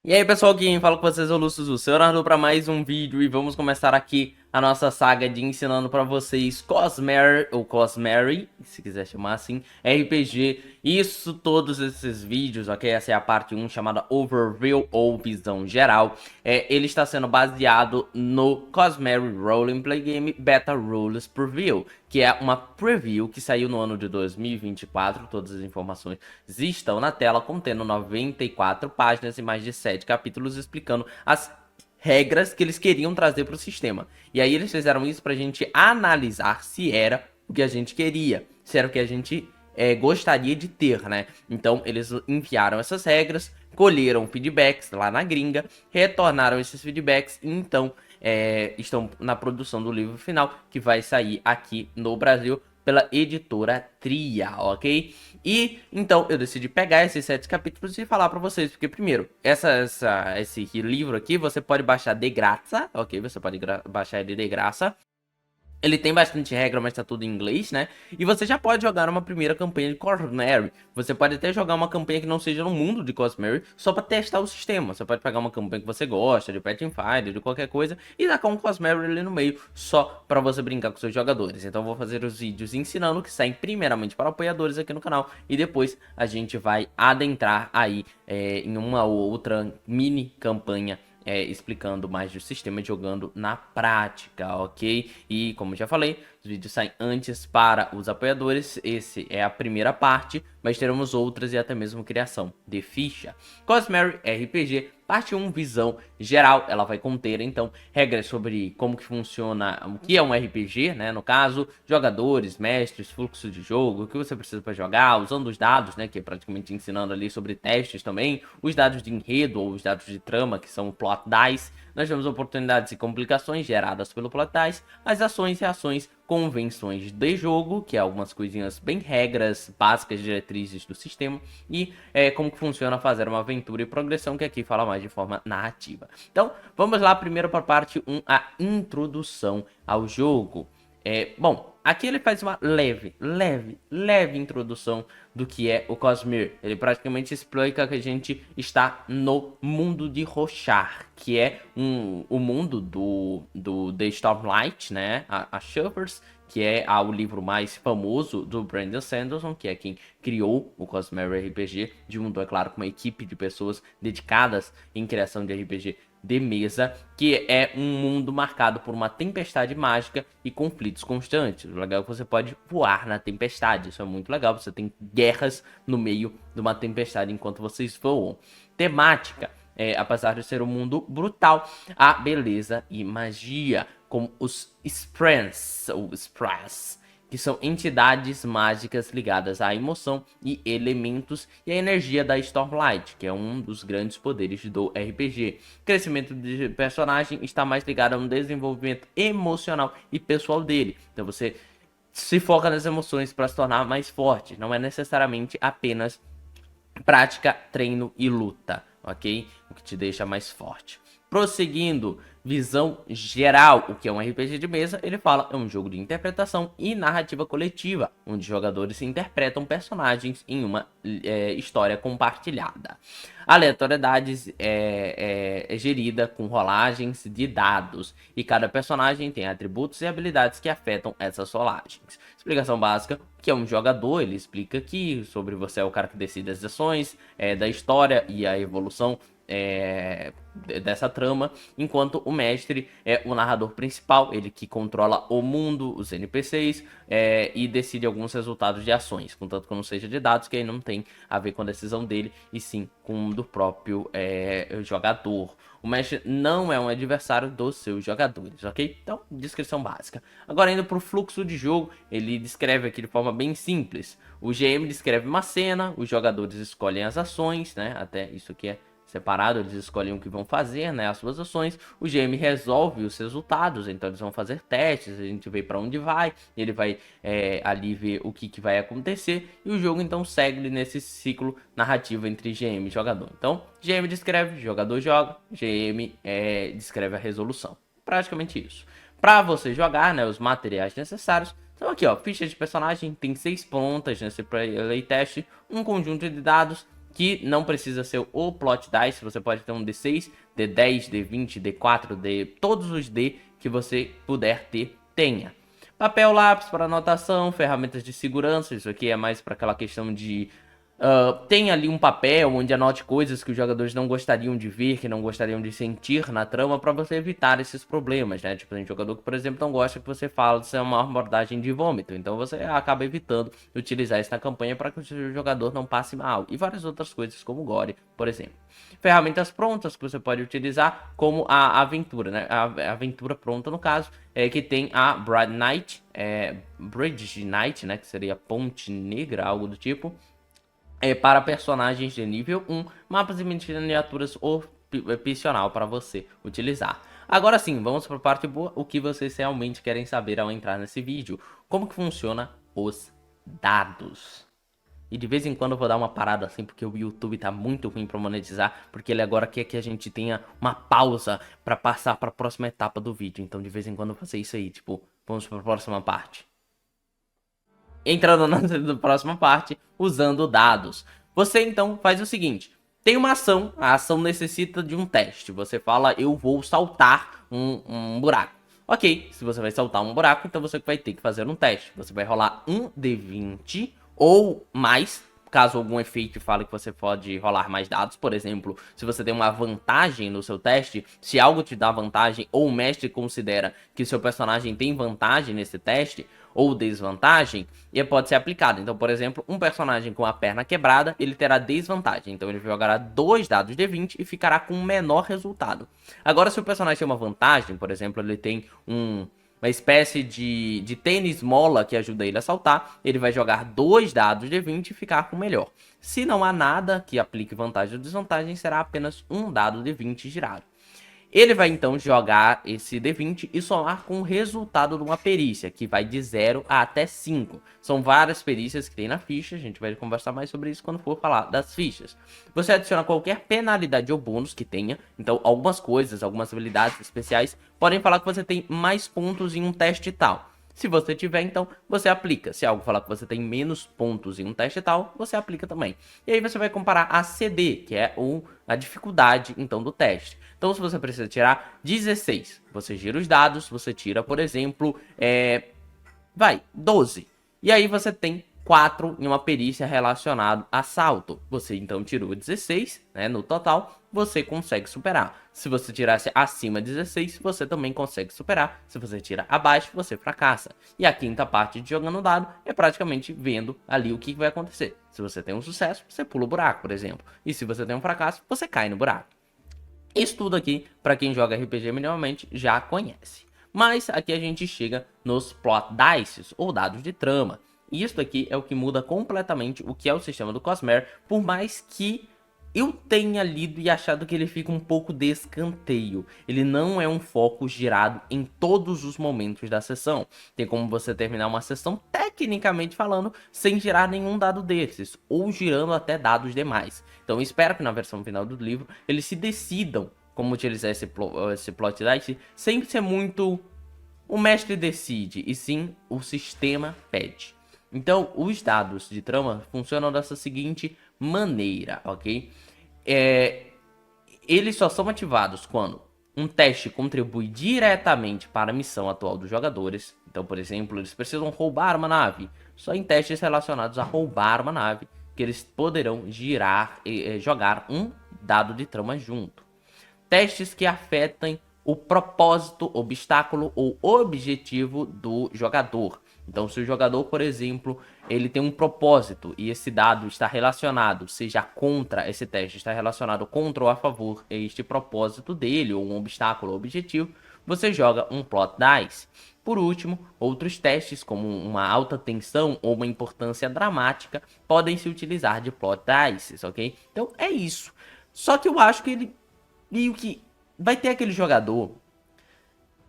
E aí pessoal, quem fala com vocês é o Lúcio, o seu narrador, para mais um vídeo. E vamos começar aqui a nossa saga de ensinando para vocês Cosmere, ou Cosmere, se quiser chamar assim, RPG. Isso, todos esses vídeos, ok? Essa é a parte 1, chamada Overview, ou Visão Geral. Ele está sendo baseado no Cosmere Role Play Game Beta Rules Preview, que é uma preview que saiu no ano de 2024. Todas as informações estão na tela, contendo 94 páginas e mais de 7 capítulos explicando as regras que eles queriam trazer para o sistema. E aí eles fizeram isso para a gente analisar se era o que a gente queria, se era o que a gente gostaria de ter, né? Então eles enviaram essas regras, colheram feedbacks lá na gringa, retornaram esses feedbacks e então estão na produção do livro final, que vai sair aqui no Brasil pela editora Tria, ok? E então eu decidi pegar esses 7 capítulos e falar pra vocês, porque primeiro, esse livro aqui você pode baixar de graça, ok? Você pode baixar ele de graça. Ele tem bastante regra, mas tá tudo em inglês, né? E você já pode jogar uma primeira campanha de Cosmere. Você pode até jogar uma campanha que não seja no mundo de Cosmere, só pra testar o sistema. Você pode pegar uma campanha que você gosta, de Pathfinder, de qualquer coisa, e tacar um Cosmere ali no meio, só pra você brincar com seus jogadores. Então eu vou fazer os vídeos ensinando, que saem primeiramente para apoiadores aqui no canal, e depois a gente vai adentrar aí em uma ou outra mini campanha explicando mais do sistema, jogando na prática, ok? E como já falei, os vídeos saem antes para os apoiadores. Esse é a primeira parte, mas teremos outras e até mesmo criação de ficha. Cosmere RPG, parte 1, visão geral. Ela vai conter, então, regras sobre como que funciona, o que é um RPG, né? No caso, jogadores, mestres, fluxo de jogo, o que você precisa para jogar, usando os dados, né? Que é praticamente ensinando ali sobre testes também, os dados de enredo ou os dados de trama, que são o plot dice. Nós temos oportunidades e complicações geradas pelo plot dice, as ações, reações, convenções de jogo, que é algumas coisinhas bem regras básicas, diretrizes do sistema, e como que funciona fazer uma aventura e progressão, que aqui fala mais de forma narrativa. Então, vamos lá primeiro para a parte 1, a introdução ao jogo. Bom, aqui ele faz uma leve introdução do que é o Cosmere. Ele praticamente explica que a gente está no mundo de Roshar, que é o mundo do The Stormlight, né? A Shivers, que é o livro mais famoso do Brandon Sanderson, que é quem criou o Cosmere RPG, junto, é claro, com uma equipe de pessoas dedicadas em criação de RPG de mesa, que é um mundo marcado por uma tempestade mágica e conflitos constantes. O legal é que você pode voar na tempestade, isso é muito legal, você tem guerras no meio de uma tempestade enquanto vocês voam. Temática, apesar de ser um mundo brutal, a beleza e magia, como os Sprands, ou Spras, que são entidades mágicas ligadas à emoção e elementos e à energia da Stormlight, que é um dos grandes poderes do RPG. O crescimento de personagem está mais ligado a um desenvolvimento emocional e pessoal dele. Então você se foca nas emoções para se tornar mais forte, não é necessariamente apenas prática, treino e luta, ok? O que te deixa mais forte. Prosseguindo, visão geral, o que é um RPG de mesa, ele fala, é um jogo de interpretação e narrativa coletiva, onde jogadores interpretam personagens em uma história compartilhada. A aleatoriedade é gerida com rolagens de dados, e cada personagem tem atributos e habilidades que afetam essas rolagens. Explicação básica, que é um jogador, ele explica que sobre você é o cara que decide as ações da história e a evolução dessa trama, enquanto o mestre é o narrador principal, ele que controla o mundo, os NPCs e decide alguns resultados de ações, contanto que não seja de dados, que aí não tem a ver com a decisão dele, e sim com do próprio jogador. O mestre não é um adversário dos seus jogadores, ok? Então, descrição básica. Agora, indo para o fluxo de jogo, ele descreve aqui de forma bem simples. O GM descreve uma cena, os jogadores escolhem as ações, né? Até isso aqui é separado, eles escolhem o que vão fazer, né, as suas ações. O GM resolve os resultados, então eles vão fazer testes, a gente vê para onde vai, ele vai ali ver o que vai acontecer, e o jogo então segue nesse ciclo narrativo entre GM e jogador. Então, GM descreve, jogador joga, GM descreve a resolução. Praticamente isso. Para você jogar, né, os materiais necessários são aqui, ó, ficha de personagem, tem 6 pontas nesse playtest, um conjunto de dados, que não precisa ser o plot dice, você pode ter um D6, D10, D20, D4, D, todos os D que você puder ter, tenha. Papel, lápis para anotação, ferramentas de segurança, isso aqui é mais para aquela questão de... tem ali um papel onde anote coisas que os jogadores não gostariam de ver, que não gostariam de sentir na trama, para você evitar esses problemas, né? Tipo, tem jogador que, por exemplo, não gosta que você fale de ser uma abordagem de vômito, então você acaba evitando utilizar isso na campanha para que o seu jogador não passe mal, e várias outras coisas, como gore, por exemplo. Ferramentas prontas que você pode utilizar, como a aventura, né? A aventura pronta, no caso, que tem a Bright Knight, Bridge Knight, né? Que seria Ponte Negra, algo do tipo. Para personagens de nível 1, mapas e miniaturas opcional para você utilizar. Agora sim, vamos para a parte boa, o que vocês realmente querem saber ao entrar nesse vídeo. Como que funciona os dados. E de vez em quando eu vou dar uma parada assim, porque o YouTube tá muito ruim para monetizar, porque ele agora quer que a gente tenha uma pausa para passar para a próxima etapa do vídeo. Então de vez em quando eu faço isso aí, tipo, vamos para a próxima parte. Entrando na próxima parte, usando dados. Você então faz o seguinte, tem uma ação, a ação necessita de um teste. Você fala, eu vou saltar um buraco. Ok, se você vai saltar um buraco, então você vai ter que fazer um teste. Você vai rolar um D20 ou mais, caso algum efeito fale que você pode rolar mais dados. Por exemplo, se você tem uma vantagem no seu teste, se algo te dá vantagem ou o mestre considera que seu personagem tem vantagem nesse teste ou desvantagem, e pode ser aplicado. Então, por exemplo, um personagem com a perna quebrada, ele terá desvantagem. Então, ele jogará 2 dados de 20 e ficará com um menor resultado. Agora, se o personagem tem uma vantagem, por exemplo, ele tem uma espécie de tênis mola que ajuda ele a saltar, ele vai jogar 2 dados de 20 e ficar com o melhor. Se não há nada que aplique vantagem ou desvantagem, será apenas um dado de 20 girado. Ele vai então jogar esse D20 e somar com o resultado de uma perícia, que vai de 0 a até 5. São várias perícias que tem na ficha, a gente vai conversar mais sobre isso quando for falar das fichas. Você adiciona qualquer penalidade ou bônus que tenha, então algumas coisas, algumas habilidades especiais podem falar que você tem mais pontos em um teste tal. Se você tiver, então, você aplica. Se algo falar que você tem menos pontos em um teste tal, você aplica também. E aí você vai comparar a CD, que é a dificuldade, então, do teste. Então, se você precisa tirar 16, você gira os dados, você tira, por exemplo, 12. E aí você tem 4 em uma perícia relacionada a salto. Você então tirou 16, né, no total, você consegue superar. Se você tirasse acima de 16, você também consegue superar. Se você tira abaixo, você fracassa. E a quinta parte de jogando dado é praticamente vendo ali o que vai acontecer. Se você tem um sucesso, você pula o buraco, por exemplo. E se você tem um fracasso, você cai no buraco. Isso tudo aqui, para quem joga RPG minimamente, já conhece. Mas aqui a gente chega nos plot dice, ou dados de trama. E isso aqui é o que muda completamente o que é o sistema do Cosmere, por mais que eu tenha lido e achado que ele fica um pouco de escanteio. Ele não é um foco girado em todos os momentos da sessão. Tem como você terminar uma sessão, tecnicamente falando, sem girar nenhum dado desses, ou girando até dados demais. Então eu espero que na versão final do livro eles se decidam como utilizar esse plot dice, sem ser muito o mestre decide, e sim o sistema pede. Então, os dados de trama funcionam dessa seguinte maneira, ok? Eles só são ativados quando um teste contribui diretamente para a missão atual dos jogadores. Então, por exemplo, eles precisam roubar uma nave. Só em testes relacionados a roubar uma nave que eles poderão jogar um dado de trama junto. Testes que afetem o propósito, obstáculo ou objetivo do jogador. Então, se o jogador, por exemplo, ele tem um propósito e esse dado está relacionado, seja contra esse teste, está relacionado contra ou a favor a este propósito dele, ou um obstáculo ou objetivo, você joga um plot dice. Por último, outros testes, como uma alta tensão ou uma importância dramática, podem se utilizar de plot dice, ok? Então, é isso. Só que eu acho que ele meio que vai ter aquele jogador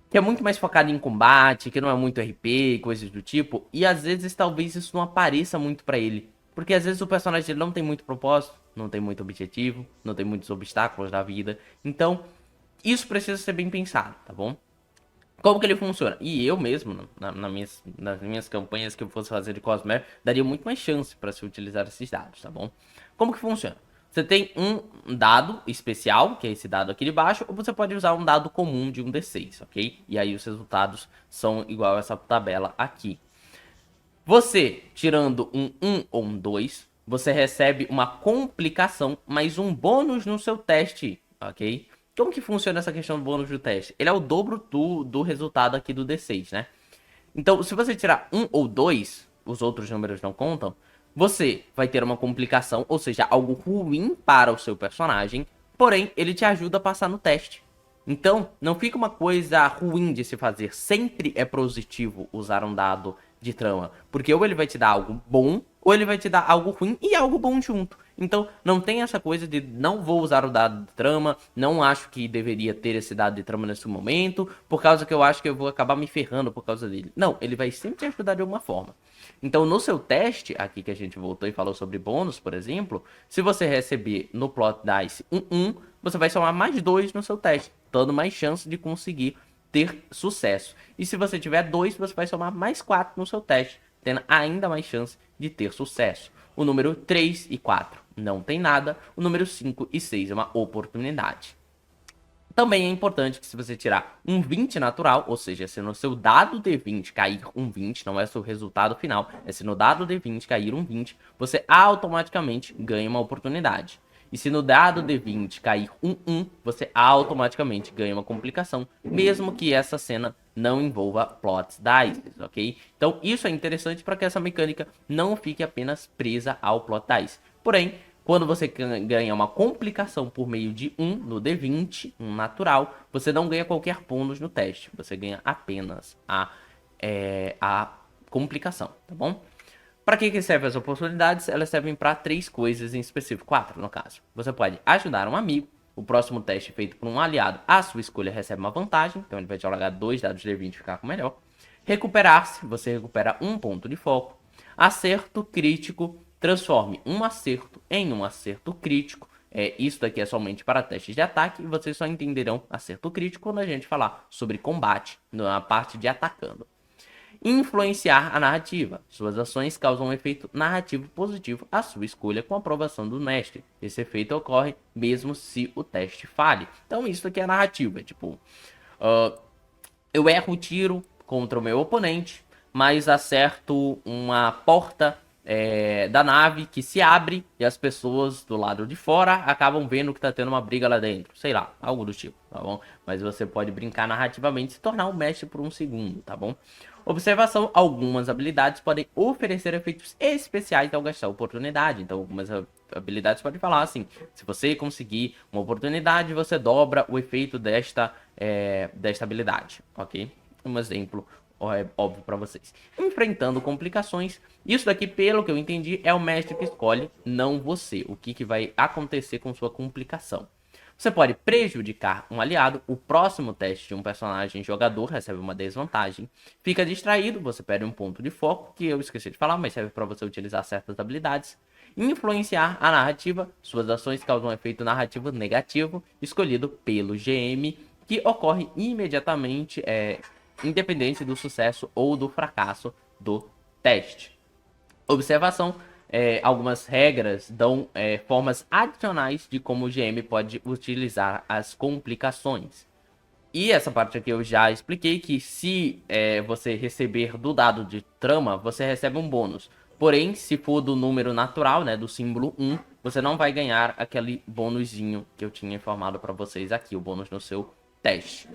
que é muito mais focado em combate, que não é muito RP, coisas do tipo, e às vezes talvez isso não apareça muito pra ele, porque às vezes o personagem dele não tem muito propósito, não tem muito objetivo, não tem muitos obstáculos na vida, então isso precisa ser bem pensado, tá bom? Como que ele funciona? E eu mesmo, nas minhas campanhas que eu fosse fazer de Cosmere, daria muito mais chance para se utilizar esses dados, tá bom? Como que funciona? Você tem um dado especial, que é esse dado aqui de baixo, ou você pode usar um dado comum de um D6, ok? E aí os resultados são igual a essa tabela aqui. Você, tirando um 1 ou um 2, você recebe uma complicação, mais um bônus no seu teste, ok? Como que funciona essa questão do bônus do teste? Ele é o dobro do resultado aqui do D6, né? Então, se você tirar um ou dois, os outros números não contam, você vai ter uma complicação, ou seja, algo ruim para o seu personagem, porém, ele te ajuda a passar no teste. Então, não fica uma coisa ruim de se fazer. Sempre é positivo usar um dado de trama, porque ou ele vai te dar algo bom, ou ele vai te dar algo ruim e algo bom junto. Então, não tem essa coisa de não vou usar o dado de trama, não acho que deveria ter esse dado de trama nesse momento, por causa que eu acho que eu vou acabar me ferrando por causa dele. Não, ele vai sempre te ajudar de alguma forma. Então, no seu teste, aqui que a gente voltou e falou sobre bônus, por exemplo, se você receber no Plot Dice um 1, você vai somar mais 2 no seu teste, dando mais chance de conseguir ter sucesso. E se você tiver 2, você vai somar mais 4 no seu teste, tendo ainda mais chance de ter sucesso. O número 3 e 4 não tem nada, o número 5 e 6 é uma oportunidade. Também é importante que se você tirar um 20 natural, ou seja, se no seu dado D20 cair um 20, não é o seu resultado final, é se no dado D20 cair um 20, você automaticamente ganha uma oportunidade. E se no dado D20 cair um 1, você automaticamente ganha uma complicação, mesmo que essa cena não envolva plots dice, ok? Então isso é interessante para que essa mecânica não fique apenas presa ao plot dice. Porém, quando você ganha uma complicação por meio de 1 no D20, um natural, você não ganha qualquer bônus no teste. Você ganha apenas a complicação, tá bom? Para que servem as oportunidades? Elas servem para 3 coisas em específico, 4 no caso. Você pode ajudar um amigo. O próximo teste feito por um aliado, a sua escolha recebe uma vantagem. Então ele vai te jogar 2 dados de D20 e ficar com melhor. Recuperar-se, você recupera um ponto de foco. Acerto crítico, transforme um acerto em um acerto crítico. Isso daqui é somente para testes de ataque e vocês só entenderão acerto crítico quando a gente falar sobre combate na parte de atacando. Influenciar a narrativa. Suas ações causam um efeito narrativo positivo à sua escolha com a aprovação do mestre. Esse efeito ocorre mesmo se o teste falhe. Então isso aqui é narrativa, tipo... eu erro o tiro contra o meu oponente, mas acerto uma porta da nave que se abre e as pessoas do lado de fora acabam vendo que tá tendo uma briga lá dentro. Sei lá, algo do tipo, tá bom? Mas você pode brincar narrativamente e se tornar um mestre por um segundo, tá bom? Observação: algumas habilidades podem oferecer efeitos especiais ao gastar oportunidade. Então, algumas habilidades podem falar assim: se você conseguir uma oportunidade, você dobra o efeito desta habilidade, ok? Um exemplo óbvio para vocês. Enfrentando complicações. Isso daqui, pelo que eu entendi, é o mestre que escolhe, não você. O que vai acontecer com sua complicação. Você pode prejudicar um aliado. O próximo teste de um personagem jogador recebe uma desvantagem. Fica distraído, você perde um ponto de foco, que eu esqueci de falar, mas serve para você utilizar certas habilidades. Influenciar a narrativa. Suas ações causam um efeito narrativo negativo, escolhido pelo GM, que ocorre imediatamente, independente do sucesso ou do fracasso do teste. Observação: algumas regras dão formas adicionais de como o GM pode utilizar as complicações. E essa parte aqui eu já expliquei que se você receber do dado de trama, você recebe um bônus. Porém, se for do número natural, né, do símbolo 1, você não vai ganhar aquele bônusinho que eu tinha informado para vocês aqui, o bônus no seu teste.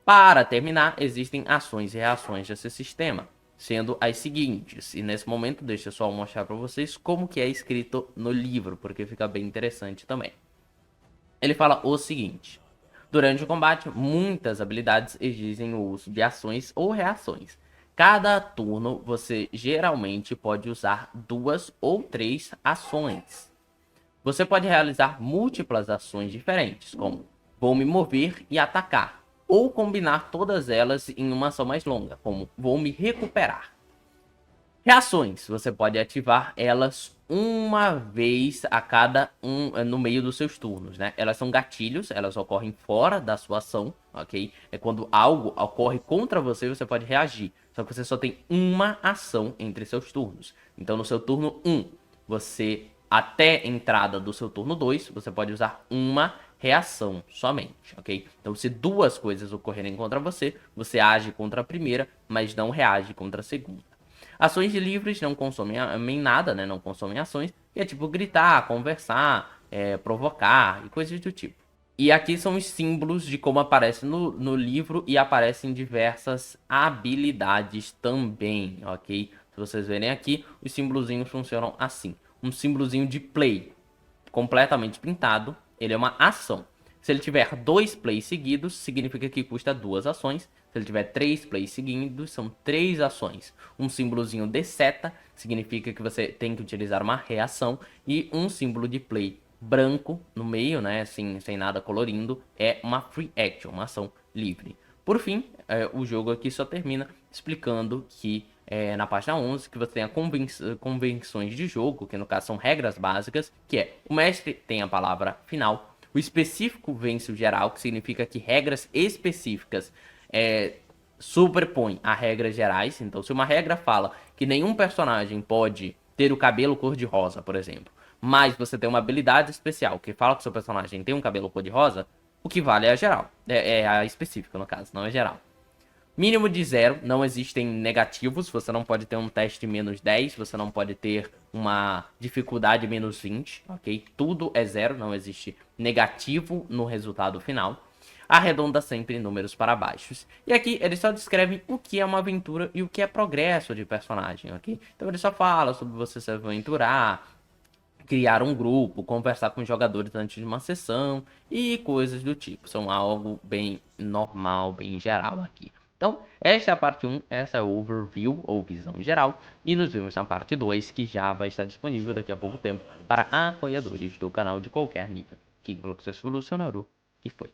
Para terminar, existem ações e reações desse sistema, sendo as seguintes. E nesse momento, deixa eu só mostrar para vocês como que é escrito no livro, porque fica bem interessante também. Ele fala o seguinte: durante o combate, muitas habilidades exigem o uso de ações ou reações. Cada turno, você geralmente pode usar 2 ou 3 ações. Você pode realizar múltiplas ações diferentes, como vou me mover e atacar, ou combinar todas elas em uma ação mais longa, como vou me recuperar. Reações: você pode ativar elas uma vez a cada no meio dos seus turnos, né? Elas são gatilhos, elas ocorrem fora da sua ação, ok? É quando algo ocorre contra você, você pode reagir. Só que você só tem uma ação entre seus turnos. Então, no seu turno 1, você até a entrada do seu turno 2, você pode usar uma reação somente, ok? Então, se duas coisas ocorrerem contra você, você age contra a primeira, mas não reage contra a segunda. Ações de livres não consomem nada, né? Não consomem ações. E é tipo gritar, conversar, provocar e coisas do tipo. E aqui são os símbolos de como aparece no livro e aparecem diversas habilidades também, ok? Se vocês verem aqui, os símbolozinhos funcionam assim. Um símbolozinho de play completamente pintado, ele é uma ação. Se ele tiver 2 plays seguidos, significa que custa 2 ações. Se ele tiver 3 plays seguidos, são 3 ações. Um símbolozinho de seta significa que você tem que utilizar uma reação. E um símbolo de play branco no meio, né, assim, sem nada colorindo, é uma free action, uma ação livre. Por fim, o jogo aqui só termina explicando que na página 11, que você tem a convenções de jogo, que no caso são regras básicas, que é o mestre tem a palavra final, o específico vence o geral, que significa que regras específicas superpõem a regras gerais. Então, se uma regra fala que nenhum personagem pode ter o cabelo cor-de-rosa, por exemplo, mas você tem uma habilidade especial que fala que seu personagem tem um cabelo cor-de-rosa, o que vale é a geral. É a específica, no caso, não é geral. Mínimo de 0, não existem negativos, você não pode ter um teste menos 10, você não pode ter uma dificuldade menos 20, ok? Tudo é 0, não existe negativo no resultado final. Arredonda sempre números para baixos. E aqui eles só descrevem o que é uma aventura e o que é progresso de personagem, ok? Então ele só fala sobre você se aventurar, criar um grupo, conversar com os jogadores antes de uma sessão e coisas do tipo. São algo bem normal, bem geral aqui. Então, esta é a parte 1, essa é o overview ou visão geral. E nos vemos na parte 2, que já vai estar disponível daqui a pouco tempo para apoiadores do canal de qualquer nível. Que você solucionou e foi.